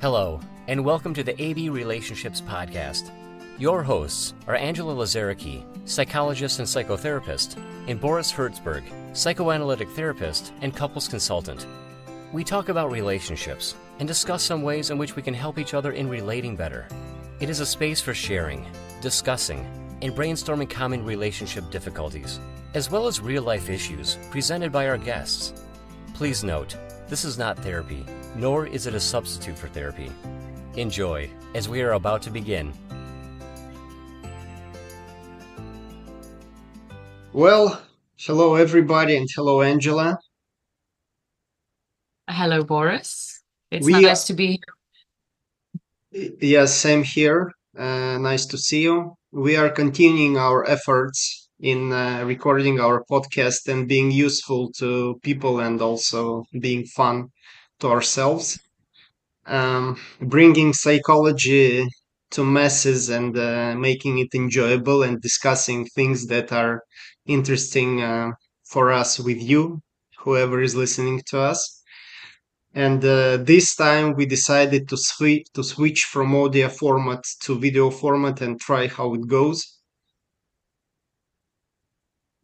Hello, and welcome to the AB Relationships Podcast. Your hosts are Angela Lazariki, psychologist and psychotherapist, and Boris Hertzberg, psychoanalytic therapist and couples consultant. We talk about relationships and discuss some ways in which we can help each other in relating better. It is a space for sharing, discussing, and brainstorming common relationship difficulties, as well as real-life issues presented by our guests. Please note, this is not therapy, nor is it a substitute for therapy. Enjoy, as we are about to begin. Well, hello everybody, and hello Angela. Hello, Boris. It's We nice to be here. Yes, same here. Nice to see you. We are continuing our efforts in recording our podcast and being useful to people and also being fun to ourselves. Bringing psychology to masses and making it enjoyable and discussing things that are interesting for us with you, whoever is listening to us. And this time we decided to switch from audio format to video format and try how it goes.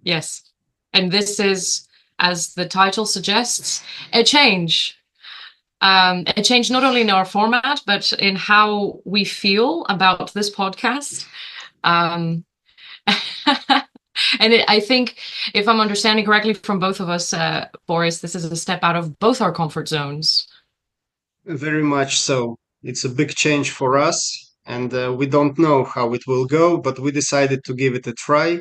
Yes. And this is, as the title suggests, a change. A change not only in our format, but in how we feel about this podcast. And I think, if I'm understanding correctly from both of us, Boris, this is a step out of both our comfort zones. Very much so. It's a big change for us, and we don't know how it will go, but we decided to give it a try.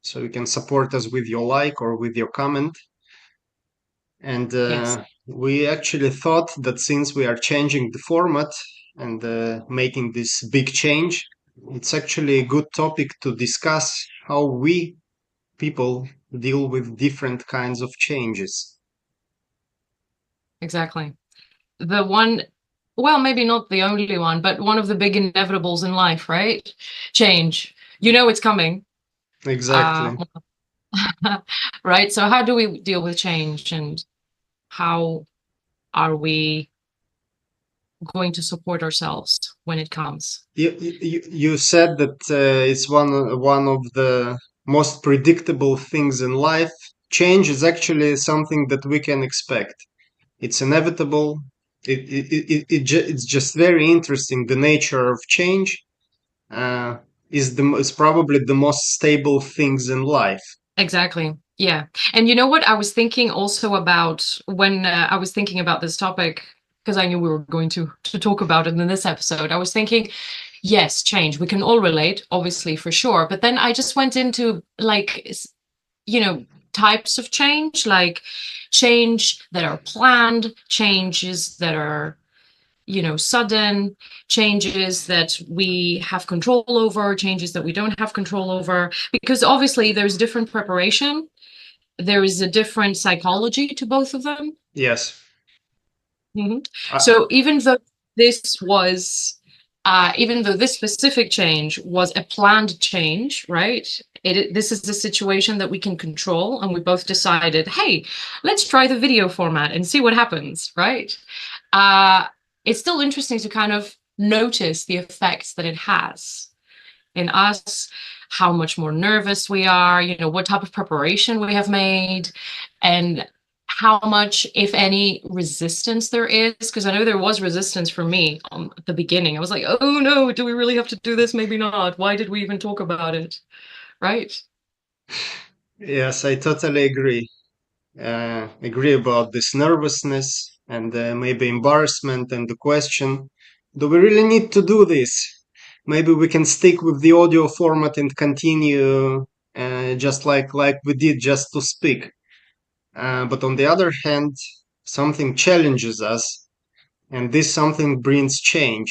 So you can support us with your like or with your comment. And Yes. we actually thought that since we are changing the format and making this big change, it's actually a good topic to discuss how we people deal with different kinds of changes. Exactly. The one, well, maybe not the only one, but one of the big inevitables in life, right? Change. You know it's coming. Exactly. Right? So how do we deal with change, and how are we going to support ourselves when it comes? You said that it's one of the most predictable things in life. Change is actually something that we can expect. It's inevitable. It's just very interesting. The nature of change uh, is probably the most stable things in life. Exactly. Yeah. And you know what I was thinking also about when I was thinking about this topic, because I knew we were going to talk about it in this episode. I was thinking, yes, change. We can all relate, obviously, for sure. But then I just went into types of change, like change that are planned, changes that are sudden, changes that we have control over, changes that we don't have control over, because obviously there's different preparation, there is a different psychology to both of them. Yes. Mhm. Uh, So even though this specific change was a planned change, right? This is the situation that we can control, and we both decided, hey, let's try the video format and see what happens, right? It's still interesting to kind of notice the effects that it has in us, how much more nervous we are, what type of preparation we have made, and how much, if any, resistance there is. Because I know there was resistance for me at the beginning. I was like, oh no, do we really have to do this? Maybe not. Why did we even talk about it? Right? yes, I totally agree. Agree about this nervousness and maybe embarrassment and the question, do we really need to do this? Maybe we can stick with the audio format and continue just like we did just to speak. But on the other hand, something challenges us, and this something brings change.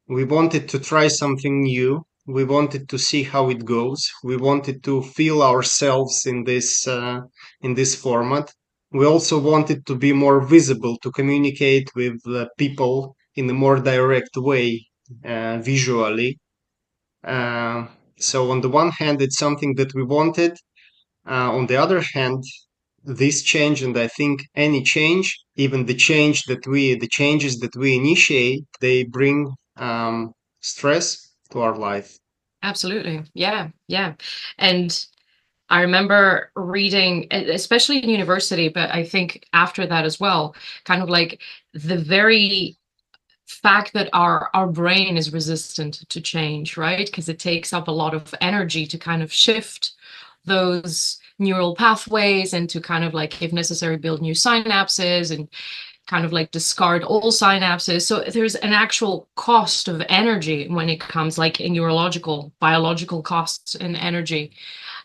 We wanted to try something new. We wanted to see how it goes. We wanted to feel ourselves in this format. We also wanted to be more visible, to communicate with people in a more direct way, visually. Uh, so on the one hand, it's something that we wanted. On the other hand, this change, and I think any change, even the changes that we initiate, they bring stress to our life. Absolutely. Yeah. Yeah. And I remember reading, especially in university, but I think after that as well, kind of like the very fact that our brain is resistant to change, right? Because it takes up a lot of energy to kind of shift those neural pathways and to kind of like, if necessary, build new synapses and kind of like discard all synapses. So there's an actual cost of energy when it comes like in neurological, biological costs and energy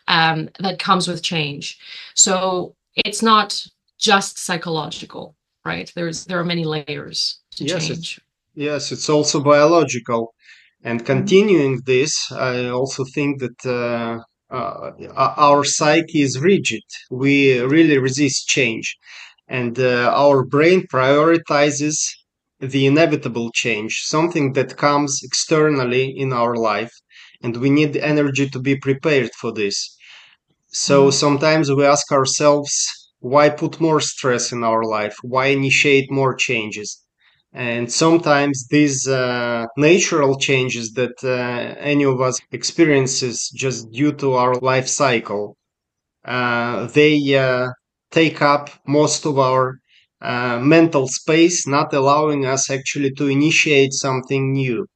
that comes with change. So it's not just psychological, right? There are many layers to Yes, it's change. yes, it's also biological. And Mhm. continuing this, I also think that our psyche is rigid. We really resist change, and our brain prioritizes the inevitable change, something that comes externally in our life, and we need energy to be prepared for this. So Mhm. sometimes we ask ourselves, why put more stress in our life? Why initiate more changes? And sometimes these natural changes that any of us experiences just due to our life cycle, they take up most of our mental space, not allowing us actually to initiate something new.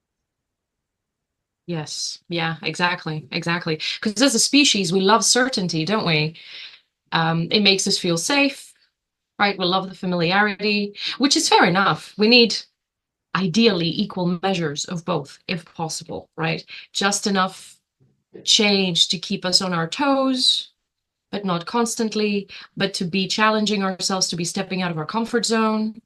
Yes. Yeah, exactly. Exactly. Because as a species, we love certainty, don't we? It makes us feel safe, right? We love the familiarity, which is fair enough. We need ideally equal measures of both, if possible, right? Just enough change to keep us on our toes, but not constantly, but to be challenging ourselves, to be stepping out of our comfort zone,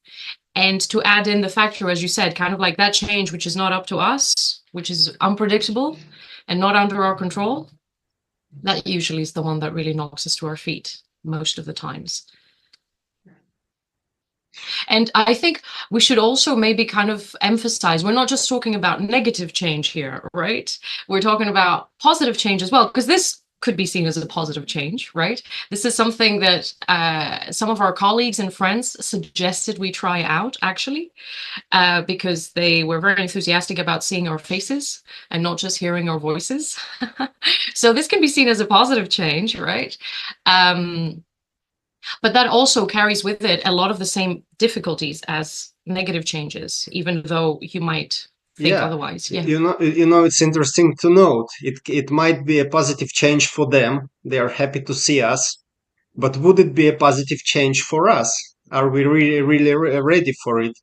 and to add in the factor, as you said, kind of like that change which is not up to us, which is unpredictable and not under our control. That usually is the one that really knocks us to our feet most of the times. And I think we should also maybe kind of emphasize we're not just talking about negative change here, right? We're talking about positive change as well, because this could be seen as a positive change, right? This is something that some of our colleagues and friends suggested we try out, actually, because they were very enthusiastic about seeing our faces and not just hearing our voices. So this can be seen as a positive change, right? Um, but that also carries with it a lot of the same difficulties as negative changes, even though you might think Yeah, otherwise. Yeah. it's interesting to note. It might be a positive change for them. They are happy to see us, but would it be a positive change for us? Are we really ready for it?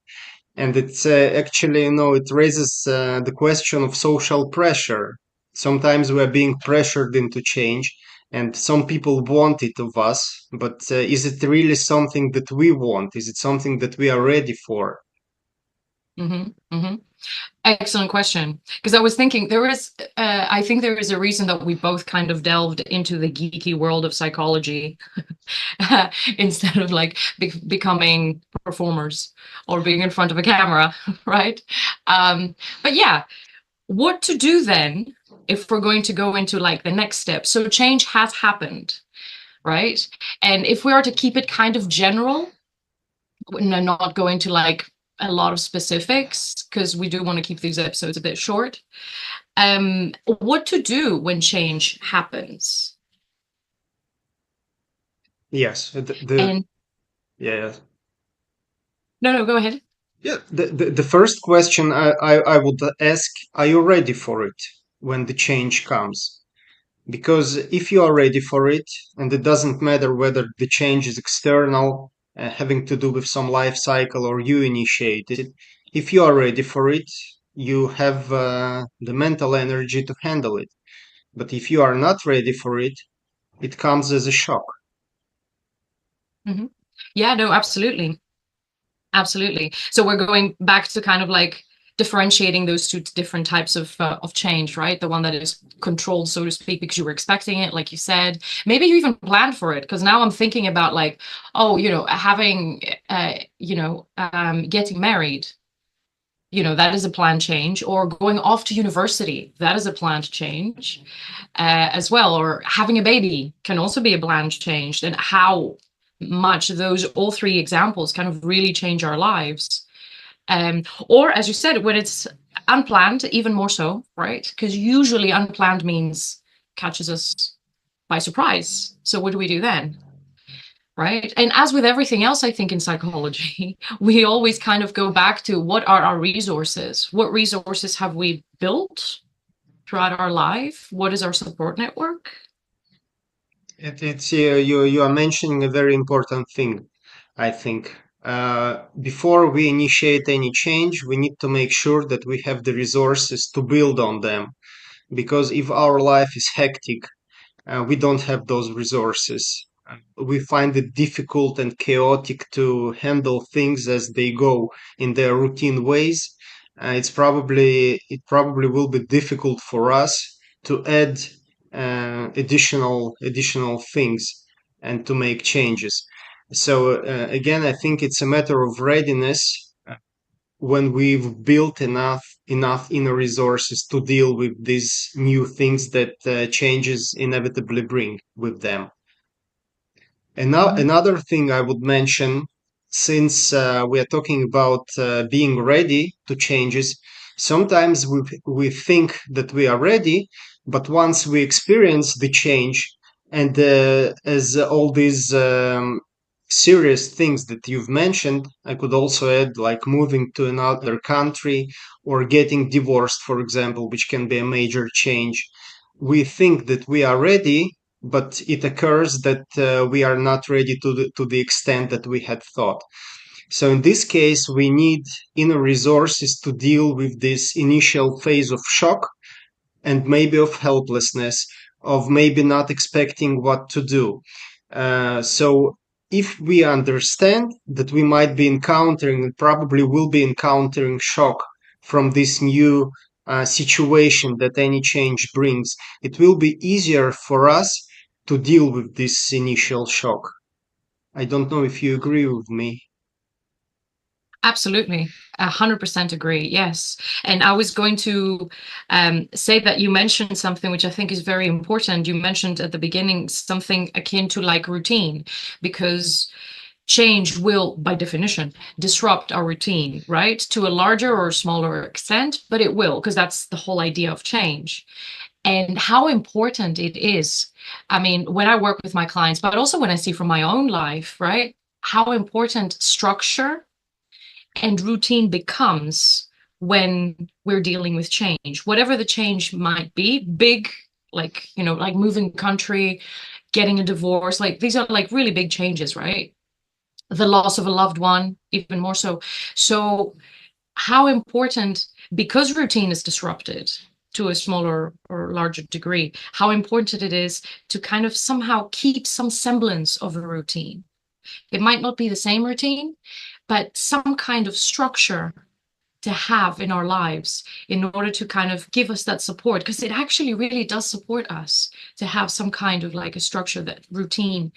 And it's actually, it raises the question of social pressure. Sometimes we are being pressured into change, and some people want it of us, but is it really something that we want? Is it something that we are ready for? Hmm. Hmm. Excellent question. Because I was thinking I think there is a reason that we both kind of delved into the geeky world of psychology instead of like becoming performers or being in front of a camera, right? But yeah, what to do then if we're going to go into like the next step? So change has happened, right? And if we are to keep it kind of general, not go into like a lot of specifics, because we do want to keep these episodes a bit short. What to do when change happens? Yes, And yeah. no, no, go ahead. Yeah, the first question I would ask, are you ready for it when the change comes? Because if you are ready for it, and it doesn't matter whether the change is external, having to do with some life cycle, or you initiate it, if you are ready for it, you have the mental energy to handle it. But if you are not ready for it, it comes as a shock. Hmm. Yeah, no, absolutely. Absolutely. So we're going back to kind of like differentiating those two different types of change, right? The one that is controlled, so to speak, because you were expecting it, like you said. Maybe you even planned for it, because now I'm thinking about like, oh, having, getting married, that is a planned change, or going off to university, that is a planned change as well, or having a baby can also be a planned change. And how much those all three examples kind of really change our lives. Or as you said, when it's unplanned, even more so, right? Because usually unplanned means catches us by surprise. So what do we do then? Right. And as with everything else, I think in psychology, we always kind of go back to what are our resources? What resources have we built throughout our life? What is our support network? It's you are mentioning a very important thing, I think. Before we initiate any change, we need to make sure that we have the resources to build on them. Because if our life is hectic, we don't have those resources. We find it difficult and chaotic to handle things as they go in their routine ways. It probably will be difficult for us to add additional things and to make changes. So again, I think it's a matter of readiness when we've built enough inner resources to deal with these new things that changes inevitably bring with them. And now Mhm. another thing I would mention, since we are talking about being ready to changes, sometimes we think that we are ready, but once we experience the change, and as all these serious things that you've mentioned, I could also add like moving to another country or getting divorced, for example, which can be a major change. We think that we are ready, but it occurs that we are not ready to the extent that we had thought. So in this case, we need inner resources to deal with this initial phase of shock and maybe of helplessness, of maybe not expecting what to do. So if we understand that we might be encountering and probably will be encountering shock from this new situation that any change brings, it will be easier for us to deal with this initial shock. I don't know if you agree with me. Absolutely. 100% agree. Yes. And I was going to say that you mentioned something which I think is very important. You mentioned at the beginning something akin to like routine, because change will, by definition, disrupt our routine, right? To a larger or smaller extent, but it will, because that's the whole idea of change. And how important it is. I mean, when I work with my clients, but also when I see from my own life, right? How important structure and routine becomes when we're dealing with change, whatever the change might be, big, like, like moving country, getting a divorce, like these are like really big changes, right? The loss of a loved one, even more so. So how important, because routine is disrupted to a smaller or larger degree, how important it is to kind of somehow keep some semblance of a routine. It might not be the same routine, but some kind of structure to have in our lives in order to kind of give us that support, because it actually really does support us to have some kind of like a structure, that routine.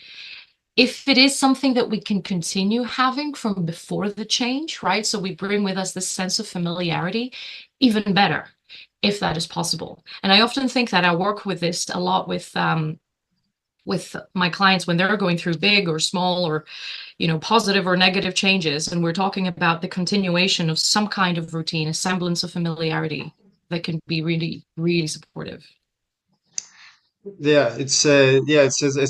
If it is something that we can continue having from before the change, right? So we bring with us this sense of familiarity, even better, if that is possible. And I often think that I work with this a lot with my clients when they're going through big or small or positive or negative changes, and we're talking about the continuation of some kind of routine, a semblance of familiarity that can be really, really supportive. It's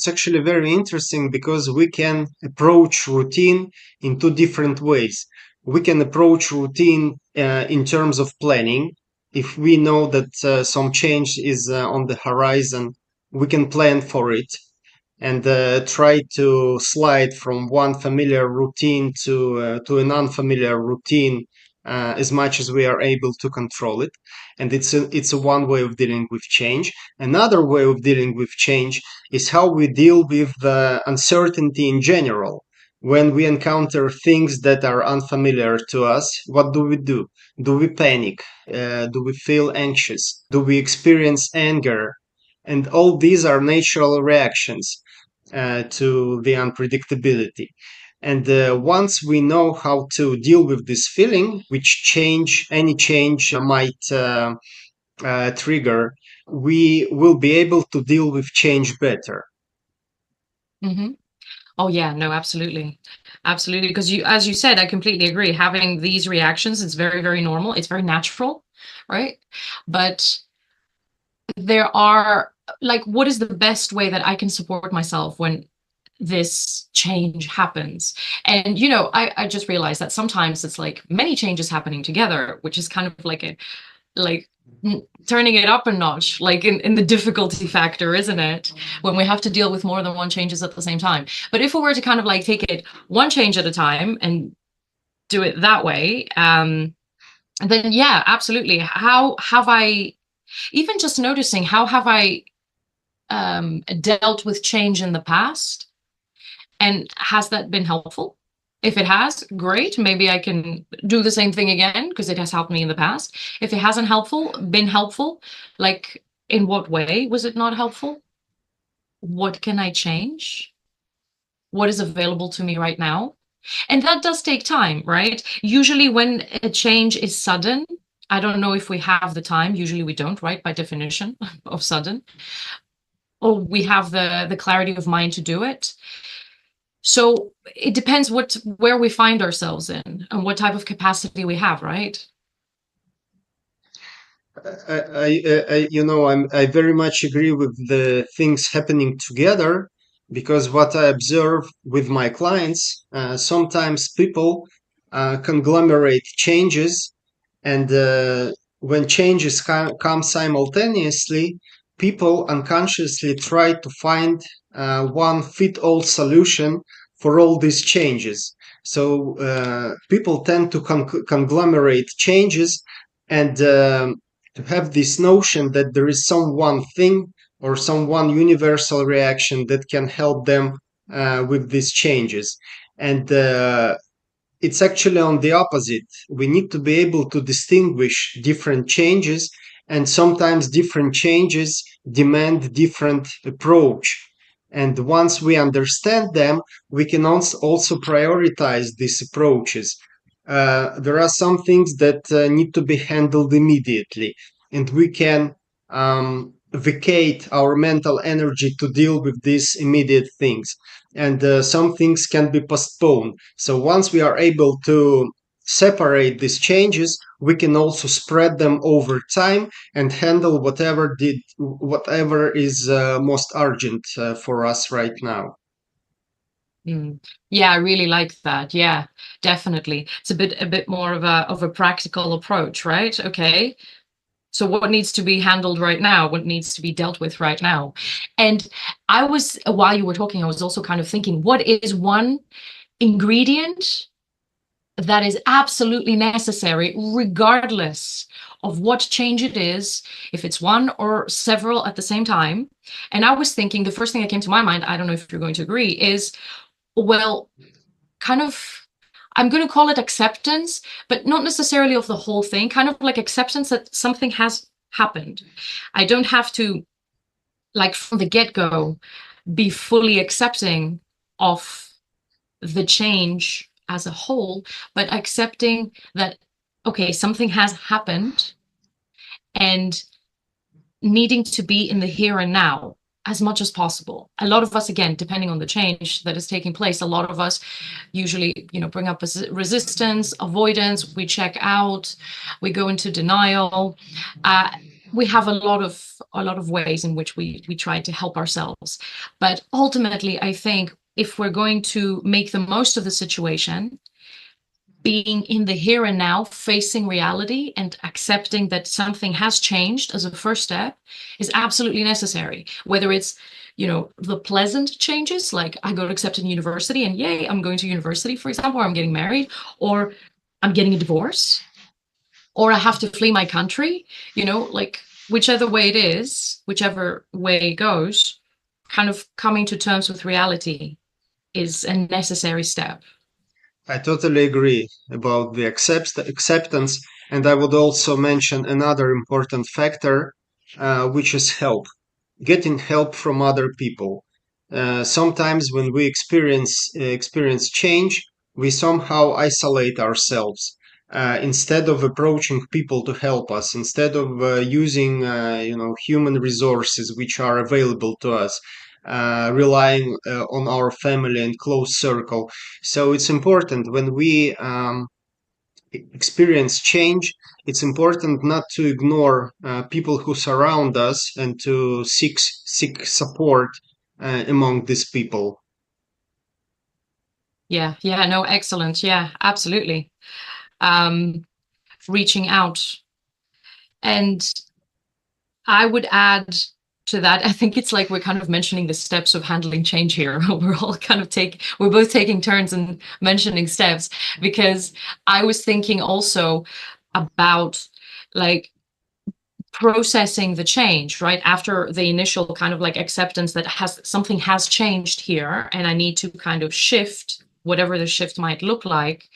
actually very interesting because we can approach routine in two different ways. We can approach routine in terms of planning. If we know that some change is on the horizon, we can plan for it and try to slide from one familiar routine to an unfamiliar routine as much as we are able to control it. And it's a one way of dealing with change. Another way of dealing with change is how we deal with uncertainty in general. When we encounter things that are unfamiliar to us, what do we do? Do we panic? Do we feel anxious? Do we experience anger? And all these are natural reactions to the unpredictability. And once we know how to deal with this feeling, any change might trigger, we will be able to deal with change better. Hmm. Oh yeah, no, absolutely. Absolutely. Because you, as you said, I completely agree. Having these reactions is very, very normal. It's very natural, right? But there are, like, what is the best way that I can support myself when this change happens? And I just realized that sometimes it's like many changes happening together, which is kind of like a like turning it up a notch, like in the difficulty factor, isn't it? When we have to deal with more than one changes at the same time. But if we were to kind of like take it one change at a time and do it that way, then yeah, absolutely. How have I, even just noticing, how have I dealt with change in the past? And has that been helpful? If it has, great. Maybe I can do the same thing again because it has helped me in the past. If it hasn't been helpful, like in what way was it not helpful? What can I change? What is available to me right now? And that does take time, right? Usually when a change is sudden, I don't know if we have the time. Usually we don't, right? By definition of sudden, or we have the clarity of mind to do it. So it depends where we find ourselves in and what type of capacity we have, right? I very much agree with the things happening together because what I observe with my clients, sometimes people conglomerate changes, and when changes come simultaneously, people unconsciously try to find one fit all solution for all these changes. So people tend to conglomerate changes and to have this notion that there is some one thing or some one universal reaction that can help them with these changes. And it's actually on the opposite. We need to be able to distinguish different changes, and sometimes different changes demand different approach. And once we understand them, we can also prioritize these approaches. There are some things that need to be handled immediately, and we can vacate our mental energy to deal with these immediate things. And some things can be postponed. So once we are able to separate these changes, we can also spread them over time and handle whatever is most urgent for us right now. Mm. Yeah, I really like that. Yeah, definitely. It's a bit more of a practical approach, right? Okay. So what needs to be handled right now? What needs to be dealt with right now? And while you were talking, I was also kind of thinking, what is one ingredient that is absolutely necessary, regardless of what change it is, if it's one or several at the same time? And I was thinking, the first thing that came to my mind, I don't know if you're going to agree, is, well, kind of, I'm going to call it acceptance, but not necessarily of the whole thing, kind of like acceptance that something has happened. I don't have to, like from the get-go, be fully accepting of the change as a whole, but accepting that, okay, something has happened, and needing to be in the here and now as much as possible. A lot of us, again, depending on the change that is taking place, a lot of us usually, bring up resistance, avoidance, we check out, we go into denial. We have a lot of ways in which we try to help ourselves. But ultimately, I think if we're going to make the most of the situation, being in the here and now, facing reality and accepting that something has changed as a first step is absolutely necessary. Whether it's, the pleasant changes, like I got accepted in university and yay, I'm going to university, for example, or I'm getting married, or I'm getting a divorce, or I have to flee my country, like whichever way it is, whichever way it goes, kind of coming to terms with reality is a necessary step. I totally agree about the acceptance, and I would also mention another important factor, which is help. Getting help from other people. Sometimes when we experience change, we somehow isolate ourselves. Instead of approaching people to help us, instead of using human resources which are available to us, relying on our family and close circle. So it's important when we experience change, it's important not to ignore people who surround us and to seek support among these people. Yeah, yeah, no, excellent. Yeah, absolutely. Um, Reaching out. And I would add to that, I think it's like we're kind of mentioning the steps of handling change here. We're both taking turns and mentioning steps, because I was thinking also about like processing the change, right? After the initial kind of like acceptance that something has changed here and I need to kind of shift, whatever the shift might look like,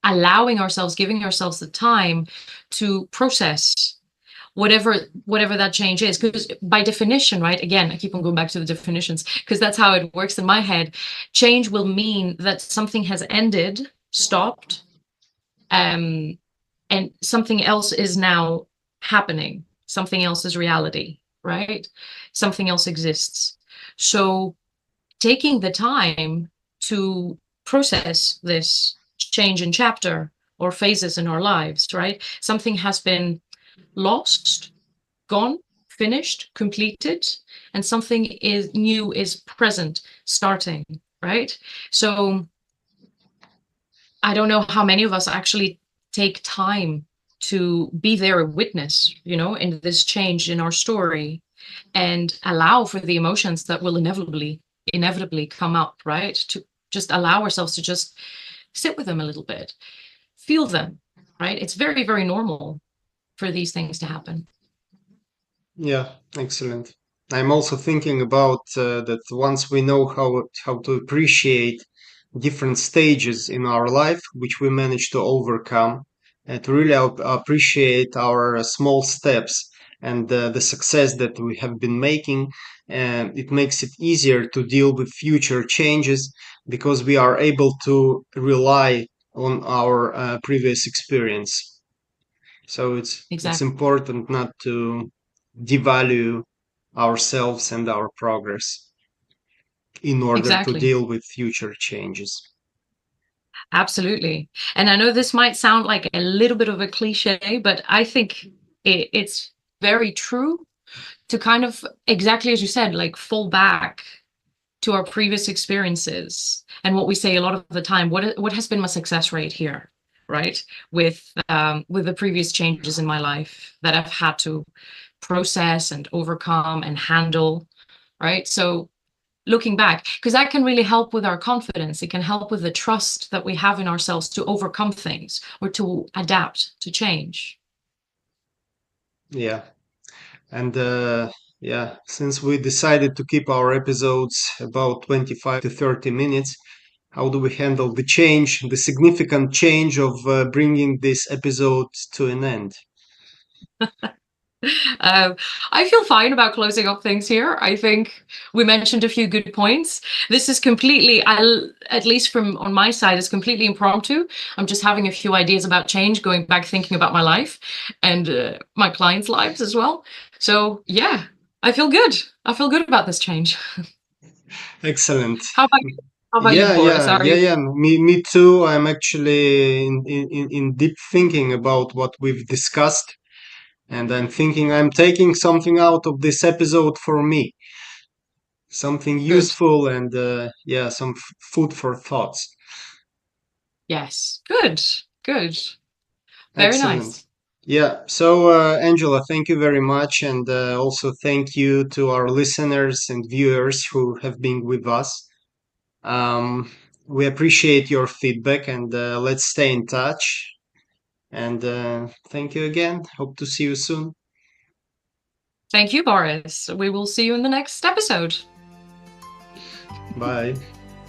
giving ourselves the time to process whatever that change is, because by definition, right, again, I keep on going back to the definitions because that's how it works in my head. Change will mean that something has ended, stopped, and something else is now happening, something else is reality, right? Something else exists. So taking the time to process this change in chapter or phases in our lives, right? Something has been lost, gone, finished, completed, and something is new, is present, starting, right? So I don't know how many of us actually take time to be there, a witness, in this change in our story, and allow for the emotions that will inevitably come up, right? To just allow ourselves to just sit with them a little bit, feel them, right? It's very, very normal for these things to happen. Yeah, excellent. I'm also thinking about that once we know how to appreciate different stages in our life, which we manage to overcome, and to really appreciate our small steps and the success that we have been making, and it makes it easier to deal with future changes because we are able to rely on our previous experience. So it's Exactly. important not to devalue ourselves and our progress in order to Exactly. deal with future changes. Absolutely. And I know this might sound like a little bit of a cliche, but I think it's very true to kind of, exactly as you said, like fall back to our previous experiences and what we say a lot of the time. What has been my success rate here, right? With the previous changes in my life that I've had to process and overcome and handle, right? So looking back, because that can really help with our confidence. It can help with the trust that we have in ourselves to overcome things or to adapt to change. Yeah. And yeah, since we decided to keep our episodes about 25 to 30 minutes, how do we handle the significant change of bringing this episode to an end? Um, I feel fine about closing up things here. I think we mentioned a few good points. This is completely, at least from on my side, is completely impromptu. I'm just having a few ideas about change, going back thinking about my life and my clients' lives as well. So yeah, I feel good. I feel good about this change. Excellent. How about you? How about you, Yeah, Boris? yeah, Are yeah, you yeah. Me too. I'm actually in deep thinking about what we've discussed, and I'm thinking I'm taking something out of this episode for me, something good? useful, and yeah, some food for thoughts. Yes, good, good. Very Excellent. nice. Yeah. So, Angela, thank you very much, and also thank you to our listeners and viewers who have been with us. Um, we appreciate your feedback, and let's stay in touch. And thank you again. Hope to see you soon. Thank you, Boris. We will see you in the next episode. Bye.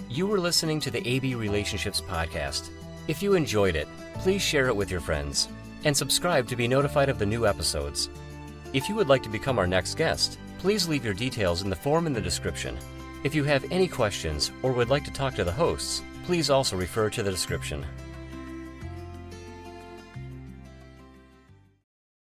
You were listening to the AB Relationships Podcast. If you enjoyed it, please share it with your friends and subscribe to be notified of the new episodes. If you would like to become our next guest, please leave your details in the form in the description. If you have any questions or would like to talk to the hosts, please also refer to the description.